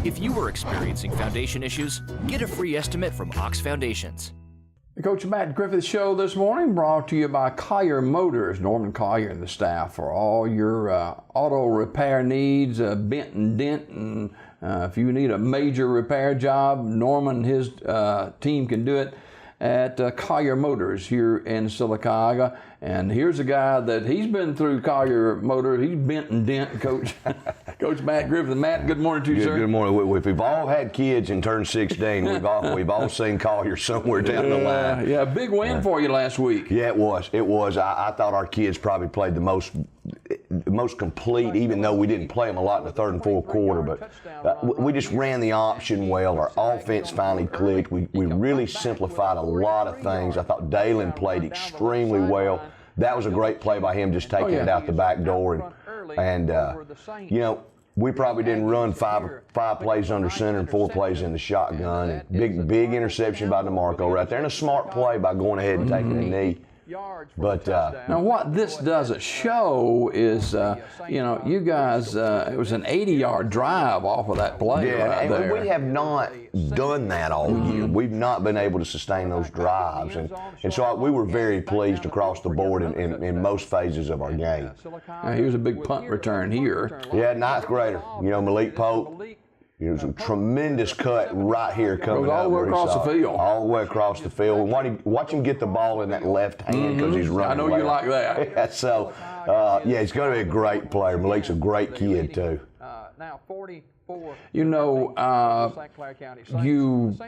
If you are experiencing foundation issues, get a free estimate from Ox Foundations. The Coach Matt Griffith Show this morning brought to you by Collier Motors. Norman Collier and the staff for all your auto repair needs, bent and dent, and if you need a major repair job, Norman and his team can do it at Collier Motors here in Sylacauga. And here's a guy that he's been through Collier Motors. He's bent and dent, Coach. Coach Matt Griffith. Matt, good morning to you, sir. Good morning. We've all had kids and turned 16. We've all seen Collier somewhere down the line. Yeah, big win for you last week. Yeah, it was. I thought our kids probably played the most complete, even though we didn't play them a lot in the third and fourth quarter. But we just ran the option well. Our offense finally clicked. We really simplified a lot of things. I thought Dalen played extremely well. That was a great play by him, just taking it out the back door. And you know, we probably didn't run five plays under center and 4 plays in the shotgun. And big interception by DeMarco right there, and a smart play by going ahead and taking a knee. But now what this doesn't show is, you know, you guys, it was an 80-yard drive off of that play right there. We have not done that all year. We've not been able to sustain those drives. And so we were very pleased across the board in most phases of our game. Now, here's a big punt return here. Yeah, ninth grader. You know, Malik Pope. It was a tremendous cut right here coming all the way across the field. All the way across the field. Watch him get the ball in that left hand because he's running. I know left. you like that. Yeah, so, yeah, he's going to be a great player. Malik's a great kid, too. Now, 44. You know, you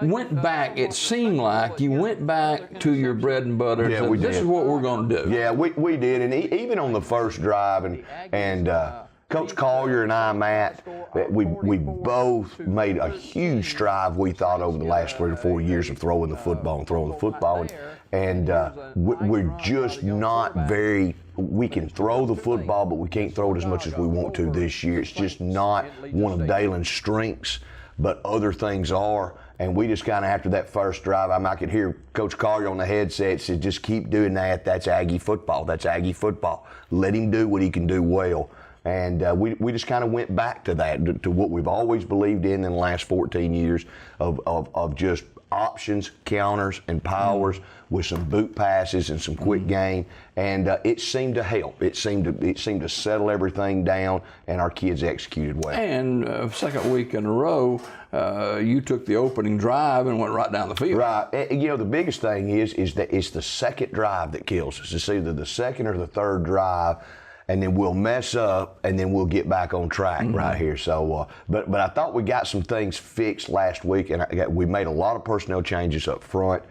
went back, it seemed like you went back to your bread and butter. Yeah, this is what we're going to do. Yeah, we did. And even on the first drive, and Coach Collier and I, Matt, we both made a huge strive, we thought, over the last 3 to 4 years of throwing the football. And we're just not very, we can throw the football, but we can't throw it as much as we want to this year. It's just not one of Dalen's strengths, but other things are. And we just kind of, after that first drive, I could hear Coach Collier on the headset say, just keep doing that. That's Aggie football. That's Aggie football. Let him do what he can do well. And we just kind of went back to that, to what we've always believed in the last 14 years of just options, counters, and powers with some boot passes and some quick game. And it seemed to help. It seemed to settle everything down, and our kids executed well. And second week in a row, you took the opening drive and went right down the field. Right. You know, the biggest thing is that it's the second drive that kills us. It's either the second or the third drive, and then we'll mess up, and then we'll get back on track right here. So, but I thought we got some things fixed last week, and we made a lot of personnel changes up front.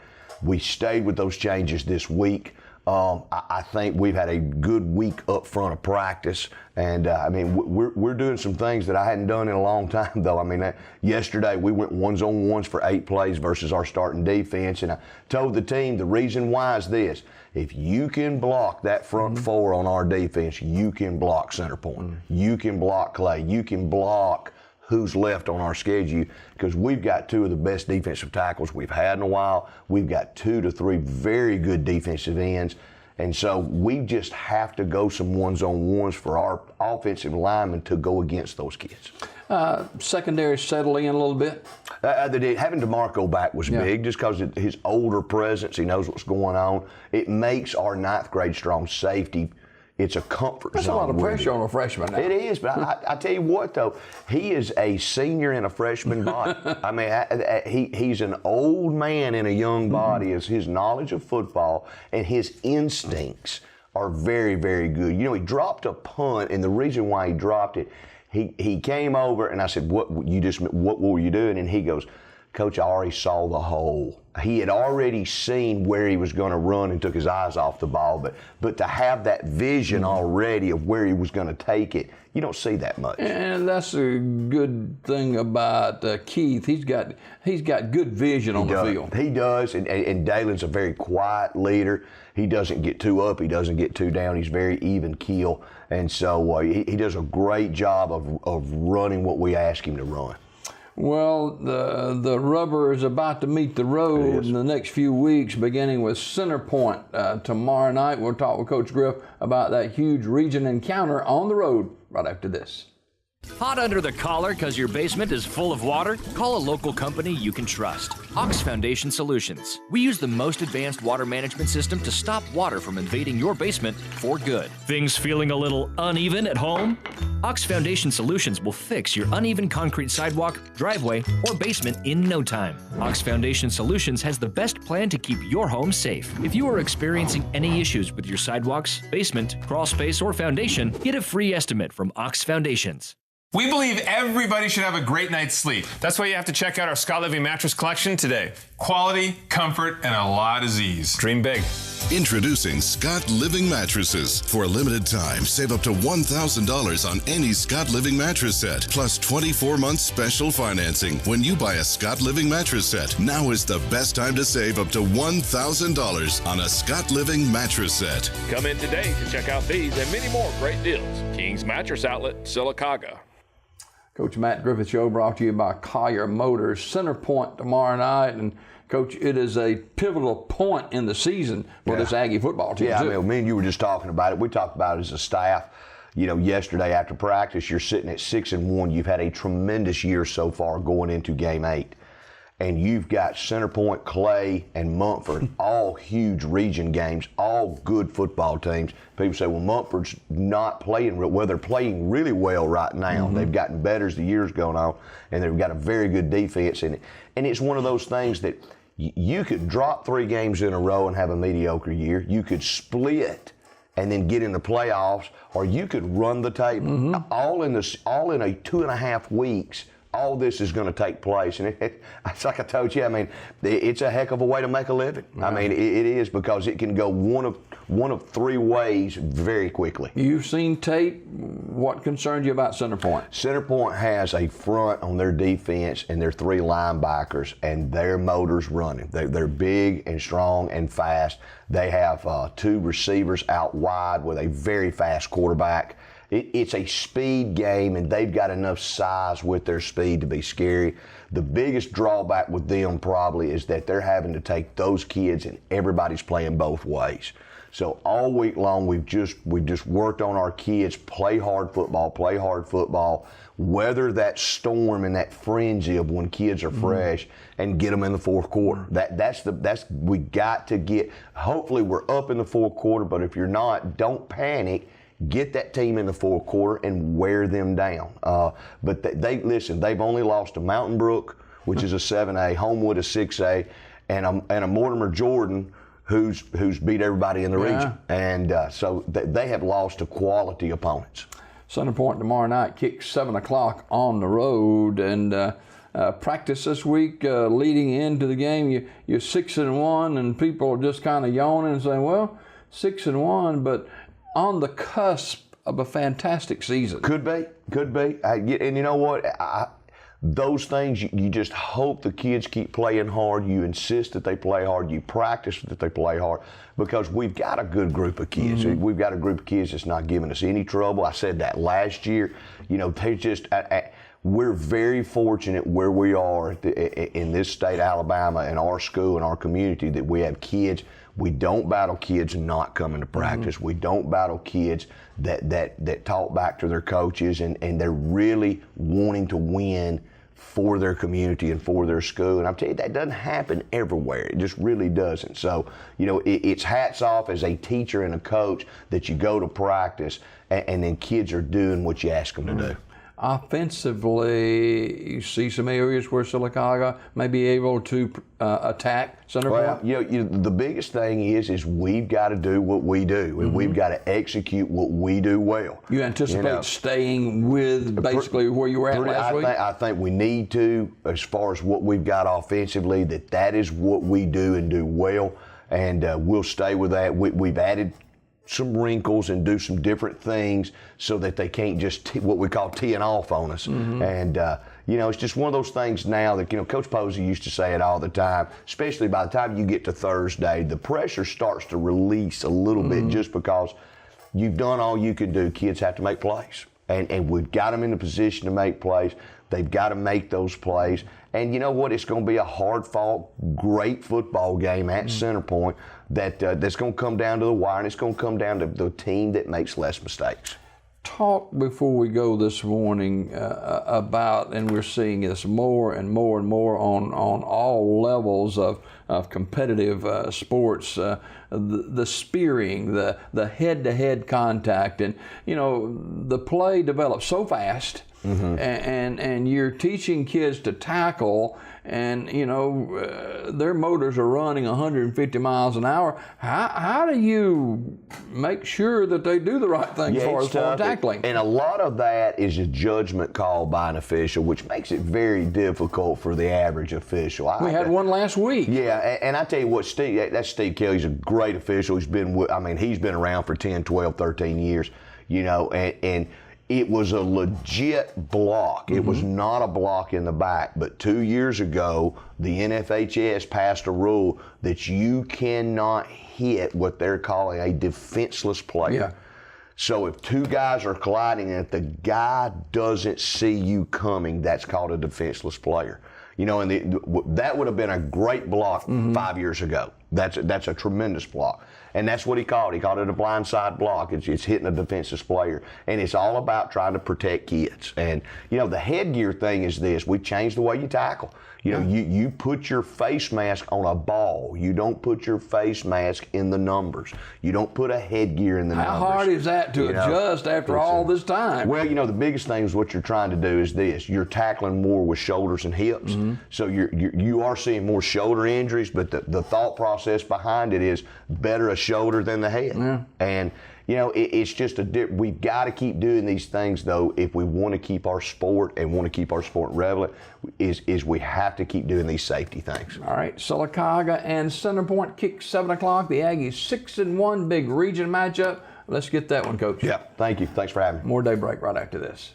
We stayed with those changes this week. I think we've had a good week up front of practice, and I mean, we're doing some things that I hadn't done in a long time, though. I mean, yesterday we went ones-on-ones for 8 plays versus our starting defense, and I told the team the reason why is this: if you can block that front 4 on our defense, you can block center point, you can block Clay, you can block who's left on our schedule, because we've got 2 of the best defensive tackles we've had in a while. We've got 2 to 3 very good defensive ends. And so we just have to go some ones-on-ones for our offensive linemen to go against those kids. Secondary settling in a little bit? Having DeMarco back was big, just because of his older presence. He knows what's going on. It makes our 9th grade strong safety. It's a comfort zone. That's a lot of pressure on a freshman now. It is, but I tell you what, though, he is a senior in a freshman body. I mean, he's an old man in a young body. As his knowledge of football and his instincts are very, very good. You know, he dropped a punt, and the reason why he dropped it, he came over, and I said, what were you doing? And he goes, Coach, I already saw the hole. He had already seen where he was going to run and took his eyes off the ball. But to have that vision already of where he was going to take it, you don't see that much. And that's a good thing about Keith. He's got good vision on the field. He does, and Dalen's a very quiet leader. He doesn't get too up. He doesn't get too down. He's very even keel. And so he does a great job of running what we ask him to run. Well, the rubber is about to meet the road in the next few weeks, beginning with Center Point tomorrow night. We'll talk with Coach Griff about that huge region encounter on the road right after this. Hot under the collar because your basement is full of water? Call a local company you can trust. Ox Foundation Solutions. We use the most advanced water management system to stop water from invading your basement for good. Things feeling a little uneven at home? Ox Foundation Solutions will fix your uneven concrete sidewalk, driveway, or basement in no time. Ox Foundation Solutions has the best plan to keep your home safe. If you are experiencing any issues with your sidewalks, basement, crawl space, or foundation, get a free estimate from Ox Foundations. We believe everybody should have a great night's sleep. That's why you have to check out our Scott Living mattress collection today. Quality, comfort, and a lot of Z's. Dream big. Introducing Scott Living Mattresses. For a limited time, save up to $1,000 on any Scott Living mattress set, plus 24-month special financing when you buy a Scott Living mattress set. Now is the best time to save up to $1,000 on a Scott Living mattress set. Come in today to check out these and many more great deals. King's Mattress Outlet, Sylacauga. Coach Matt Griffith Show brought to you by Collier Motors. Center Point tomorrow night. And, Coach, it is a pivotal point in the season for this Aggie football team, Yeah, too. I mean, me and you were just talking about it. We talked about it as a staff. You know, yesterday after practice, you're sitting at 6-1. You've had a tremendous year so far going into Game 8. And you've got Center Point, Clay, and Mumford, all huge region games, all good football teams. People say, well, Mumford's not playing real well. They're playing really well right now. They've gotten better as the year's gone on, and they've got a very good defense in it. And it's one of those things that you could drop 3 games in a row and have a mediocre year. You could split and then get in the playoffs, or you could run the table. All in a 2.5 weeks. All this is going to take place, and it's like I told you. I mean, it's a heck of a way to make a living. I mean, it is, because it can go one of 3 ways very quickly. You've seen tape. What concerns you about Center Point? Center Point has a front on their defense and their 3 linebackers, and their motors running. They're big and strong and fast. They have 2 receivers out wide with a very fast quarterback. It's a speed game, and they've got enough size with their speed to be scary. The biggest drawback with them probably is that they're having to take those kids, and everybody's playing both ways. So all week long, we've just worked on our kids, play hard football, weather that storm and that frenzy of when kids are fresh, and get them in the fourth quarter. We got to get. Hopefully, we're up in the fourth quarter, but if you're not, don't panic. Get that team in the fourth quarter and wear them down. But they've only lost to Mountain Brook, which is a 7A, Homewood a 6A, and a Mortimer Jordan, who's beat everybody in the region. And so they have lost to quality opponents. Center Point tomorrow night kicks 7 o'clock on the road, and practice this week leading into the game. You're 6-1, and people are just kind of yawning and saying, well, 6-1, but on the cusp of a fantastic season. Could be. And you know what? Those things, you just hope the kids keep playing hard. You insist that they play hard. You practice that they play hard, because we've got a good group of kids. We've got a group of kids that's not giving us any trouble. I said that last year. You know, they just... we're very fortunate where we are in this state of Alabama, and our school and our community, that we have kids. We don't battle kids not coming to practice. We don't battle kids that talk back to their coaches, and they're really wanting to win for their community and for their school. And I'll tell you, that doesn't happen everywhere. It just really doesn't. So, you know, it's hats off as a teacher and a coach that you go to practice, and then kids are doing what you ask them to do. Offensively, you see some areas where Sylacauga may be able to attack Center Point? Well, you know, the biggest thing is we've got to do what we do, and we've got to execute what we do well. You anticipate staying with basically where you were at last week? I think we need to, as far as what we've got offensively, that is what we do and do well, and we'll stay with that. We've added some wrinkles and do some different things so that they can't just what we call teeing off on us. And, you know, it's just one of those things now that, you know, Coach Posey used to say it all the time, especially by the time you get to Thursday, the pressure starts to release a little bit, just because you've done all you can do. Kids have to make plays. And we've got them in the position to make plays. They've got to make those plays. And you know what? It's going to be a hard-fought, great football game at Center Point that's going to come down to the wire, and it's going to come down to the team that makes less mistakes. talk before we go this morning about, and we're seeing this more and more and more on all levels of competitive sports, the spearing, the head-to-head contact, and the play develops so fast, and you're teaching kids to tackle, and their motors are running 150 miles an hour. How do you make sure that they do the right thing for tackling? And a lot of that is a judgment call by an official, which makes it very difficult for the average official. We had one last week. Yeah, and I tell you what, that's Steve Kelly's a great official. He's been around for 10, 12, 13 years, and it was a legit block. It was not a block in the back. But 2 years ago, the NFHS passed a rule that you cannot hit what they're calling a defenseless player. Yeah. So if two guys are colliding and if the guy doesn't see you coming, that's called a defenseless player. And that would have been a great block 5 years ago. That's a tremendous block. And that's what he called. He called it a blindside block. It's hitting a defenseless player. And it's all about trying to protect kids. And, the headgear thing is this. We changed the way you tackle. You put your face mask on a ball. You don't put your face mask in the numbers. You don't put a headgear in the numbers. How hard is that to adjust after all this time? Well, the biggest thing is what you're trying to do is this. You're tackling more with shoulders and hips. So you are seeing more shoulder injuries, but the thought process behind it is better a shoulder than the head. Yeah. And it's just we've got to keep doing these things, though, if we want to keep our sport and want to keep our sport relevant, is we have to keep doing these safety things. All right, Sylacauga and Center Point kick 7 o'clock. The Aggies 6-1, big region matchup. Let's get that one, Coach. Yeah, thank you. Thanks for having me. More daybreak right after this.